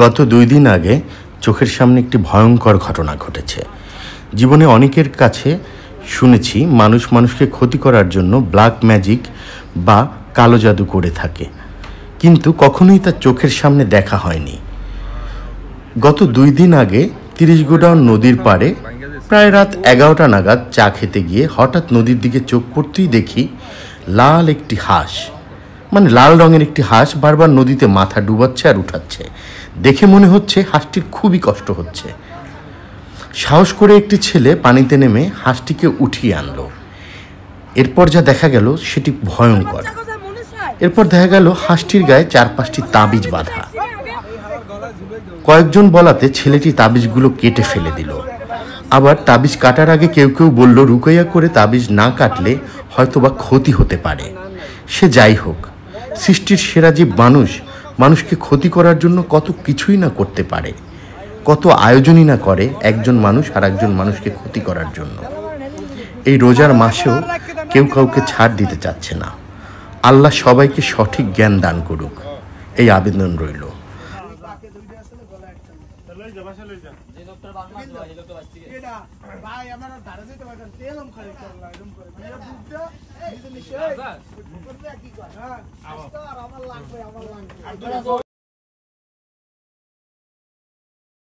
গত 2 দিন আগে চোখের সামনে একটি ভয়ঙ্কর ঘটনা ঘটেছে। জীবনে অনেকের কাছে শুনেছি মানুষ মানুষকে ক্ষতি করার জন্য ব্ল্যাক ম্যাজিক বা কালো জাদু করে থাকে, কিন্তু কখনোই তার চোখের সামনে দেখা হয়নি। গত 2 দিন আগে 30 গোডাউন নদীর পাড়ে প্রায় রাত 11টা নাগাদ চা খেতে গিয়ে হঠাৎ নদীর দিকে চোখ পড়তেই দেখি লাল একটি হাঁস, মানে লাল রঙের একটি হাঁস বারবার নদীতে মাথা ডুবাচ্ছে আর উঠাচ্ছে। দেখে মনে হচ্ছে হাঁসটির খুবই কষ্ট হচ্ছে। সাহস করে একটি ছেলে পানিতে নেমে হাঁসটিকে উঠিয়ে আনলো। এরপর যা দেখা গেল সেটি ভয়ঙ্কর। এরপর দেখা গেল হাঁসটির গায়ে 4-5টি তাবিজ বাঁধা। কয়েকজন বলাতে ছেলেটি তাবিজগুলো কেটে ফেলে দিল। আবার তাবিজ কাটার আগে কেউ কেউ বলল রুকাইয়া করে তাবিজ না কাটলে হয়তোবা ক্ষতি হতে পারে। সে যাই হোক, সৃষ্টির সেরা জীব মানুষ মানুষকে ক্ষতি করার জন্য কত কিছুই না করতে পারে, কত আয়োজনই না করে একজন মানুষ আর একজন মানুষকে ক্ষতি করার জন্য। এই রোজার মাসেও কেউ কাউকে ছাড় দিতে চাচ্ছে না। আল্লাহ সবাইকে সঠিক জ্ঞান দান করুক, এই আবেদন রইল।